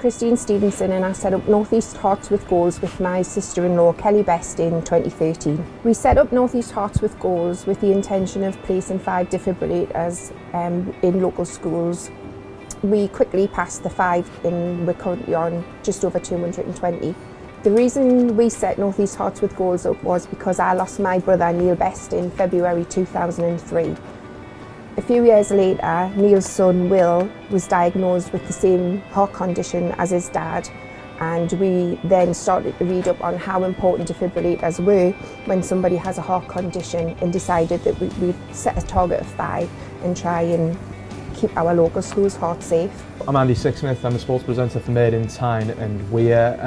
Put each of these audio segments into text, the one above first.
Christine Stevenson and I set up North East Hearts with Goals with my sister-in-law Kelly Best in 2013. We set up North East Hearts with Goals with the intention of placing 5 defibrillators in local schools. We quickly passed the 5 and we're currently on just over 220. The reason we set North East Hearts with Goals up was because I lost my brother Neil Best in February 2003. A few years later, Neil's son Will was diagnosed with the same heart condition as his dad, and we then started to read up on how important defibrillators were when somebody has a heart condition and decided that we'd set a target of 5 and try and keep our local schools heart safe. I'm Andy Sixsmith, I'm a sports presenter for Made in Tyne and Weir.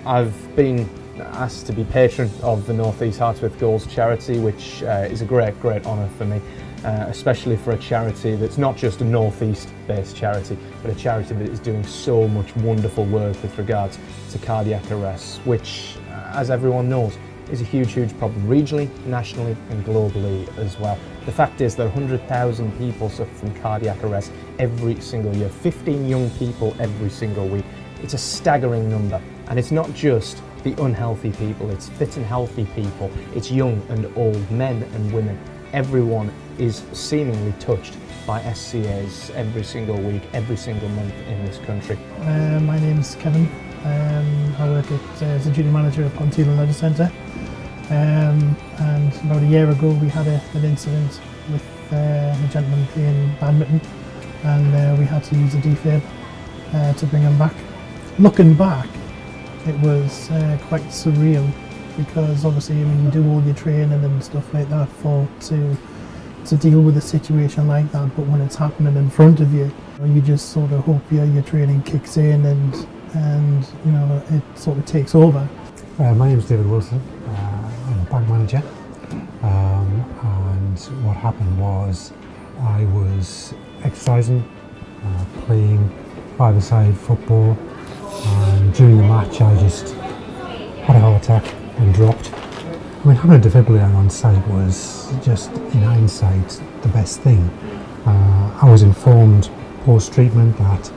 I've been asked to be patron of the North East Hearts with Goals charity, which is a great honour for me. Especially for a charity that's not just a North East based charity, but a charity that is doing so much wonderful work with regards to cardiac arrests, which, as everyone knows, is a huge problem regionally, nationally and globally as well. The fact is that 100,000 people suffer from cardiac arrest every single year, 15 young people every single week. It's a staggering number, and it's not just the unhealthy people, it's fit and healthy people, it's young and old, men and women. Everyone is seemingly touched by SCAs every single week, every single month in this country. My name's Kevin. I work as a junior manager at Ponteland Leisure Centre. And about a year ago we had an incident with a gentleman playing badminton, and we had to use a defib to bring him back. Looking back, it was quite surreal, because obviously, I mean, you do all your training and stuff like that to deal with a situation like that, but when it's happening in front of you, you just sort of hope your training kicks in and you know, it sort of takes over. My name's David Wilson. I'm a bank manager, and what happened was I was exercising, playing five-a-side football, and during the match I just had a heart attack and dropped. I mean, having a defibrillator on site was just, in hindsight, the best thing. I was informed post-treatment that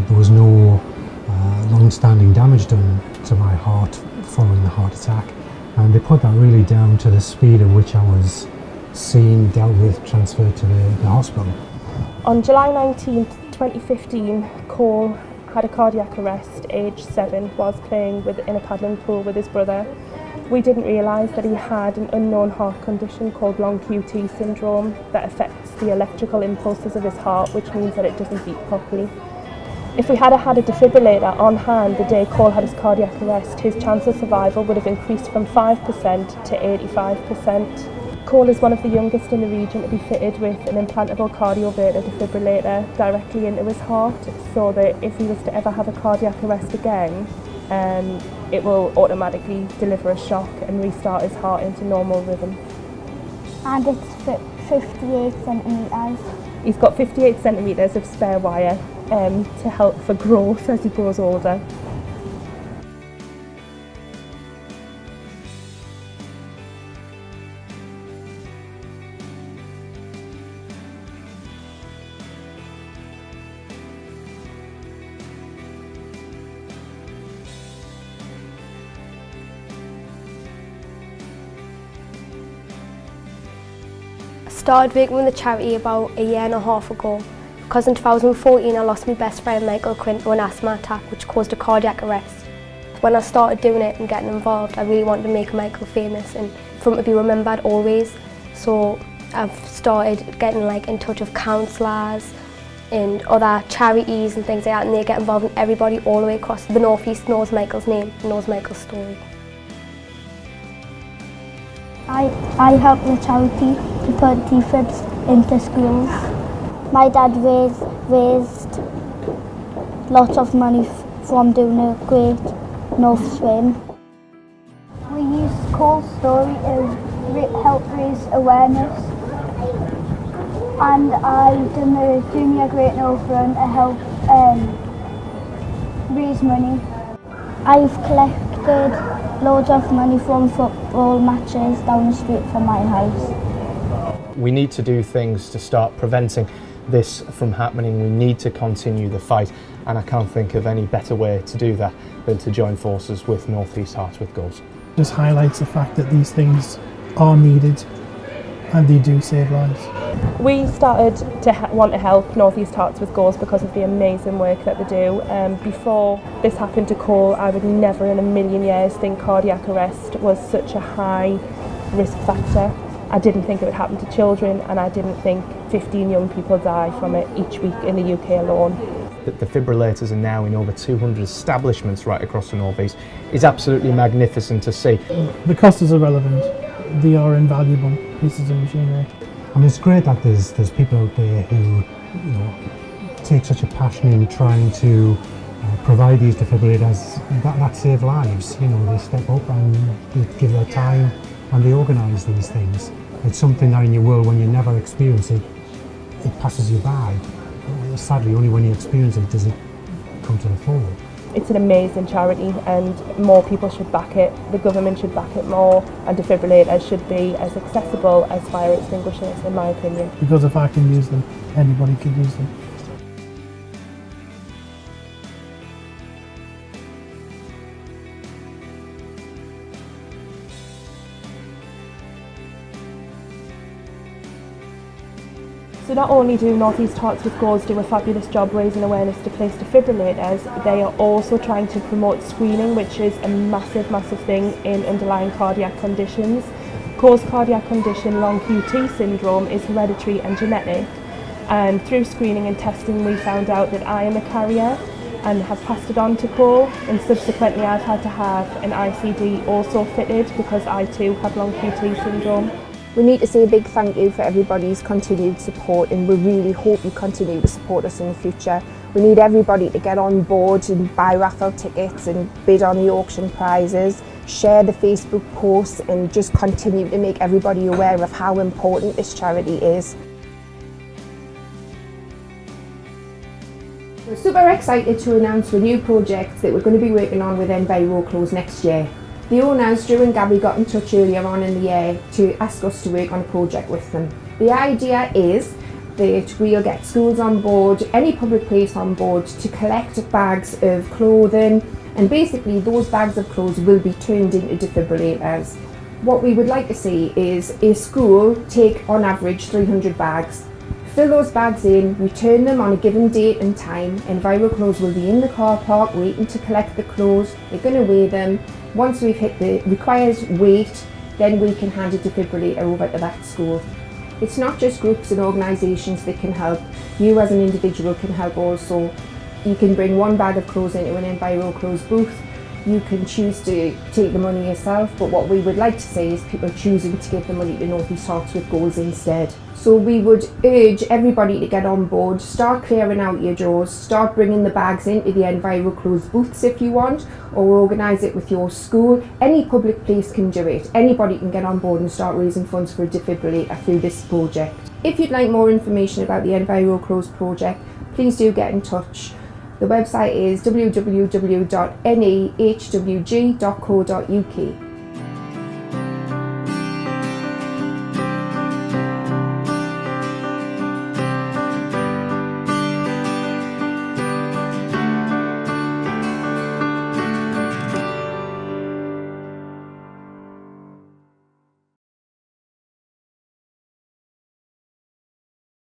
there was no long-standing damage done to my heart following the heart attack, and they put that really down to the speed at which I was seen, dealt with, transferred to the hospital. On July 19th, 2015, Cole had a cardiac arrest, aged 7, whilst playing in a paddling pool with his brother. We didn't realise that he had an unknown heart condition called long QT syndrome that affects the electrical impulses of his heart, which means that it doesn't beat properly. If we had had a defibrillator on hand the day Cole had his cardiac arrest, his chance of survival would have increased from 5% to 85%. Cole is one of the youngest in the region to be fitted with an implantable cardioverter defibrillator directly into his heart, so that if he was to ever have a cardiac arrest again, it will automatically deliver a shock and restart his heart into normal rhythm. And it's 58 centimetres. He's got 58 centimetres of spare wire to help for growth as he grows older. I started working with the charity about a year and a half ago, because in 2014 I lost my best friend Michael Quinn to an asthma attack which caused a cardiac arrest. When I started doing it and getting involved, I really wanted to make Michael famous and for him to be remembered always. So I've started getting in touch with counsellors and other charities and things like that, and they get involved, and everybody all the way across the North East knows Michael's name, knows Michael's story. I help the charity to put defibs into schools. My dad raised lots of money from doing a Great North Swim. We use Cole's story to help raise awareness, and I've done the Junior Great North Run to help raise money. I've collected loads of money from football matches down the street from my house. We need to do things to start preventing this from happening. We need to continue the fight, and I can't think of any better way to do that than to join forces with North East Hearts with Goals. Just highlights the fact that these things are needed and they do save lives. We started to want to help North East Hearts with Goals because of the amazing work that they do. Before this happened to Cole, I would never in a million years think cardiac arrest was such a high risk factor. I didn't think it would happen to children, and I didn't think 15 young people die from it each week in the UK alone. The defibrillators are now in over 200 establishments right across the North East is absolutely magnificent to see. The cost is irrelevant. They are invaluable pieces of machinery. I mean, it's great that there's people out there who, you know, take such a passion in trying to provide these defibrillators that save lives. You know, they step up and they give their time and they organise these things. It's something that in your world, when you never experience it, it passes you by. Sadly, only when you experience it does it come to the fore. It's an amazing charity, and more people should back it. The government should back it more, and defibrillators should be as accessible as fire extinguishers, in my opinion. Because if I can use them, anybody can use them. So not only do North East Hearts with Goals do a fabulous job raising awareness to place defibrillators, they are also trying to promote screening, which is a massive, massive thing in underlying cardiac conditions. Cole's cardiac condition, long QT syndrome, is hereditary and genetic. And through screening and testing, we found out that I am a carrier and have passed it on to Cole. And subsequently, I've had to have an ICD also fitted because I too have long QT syndrome. We need to say a big thank you for everybody's continued support, and we really hope you continue to support us in the future. We need everybody to get on board and buy raffle tickets and bid on the auction prizes, share the Facebook posts, and just continue to make everybody aware of how important this charity is. We're super excited to announce a new project that we're going to be working on with Enviroclose next year. The owners, Drew and Gabby, got in touch earlier on in the year to ask us to work on a project with them. The idea is that we'll get schools on board, any public place on board, to collect bags of clothing, and basically those bags of clothes will be turned into defibrillators. What we would like to see is a school take on average 300 bags, fill those bags in, return them on a given date and time. Enviroclose will be in the car park waiting to collect the clothes. They're going to weigh them. Once we've hit the required weight, then we can hand a defibrillator over to that school. It's not just groups and organisations that can help. You as an individual can help also. You can bring one bag of clothes into an Enviroclose booth. You can choose to take the money yourself, but what we would like to see is people choosing to give the money to North East Hearts with Goals instead. So we would urge everybody to get on board, start clearing out your drawers, start bringing the bags into the Enviroclose booths if you want, or organise it with your school. Any public place can do it. Anybody can get on board and start raising funds for a defibrillator through this project. If you'd like more information about the Enviroclose project, please do get in touch. The website is www.nehwg.co.uk.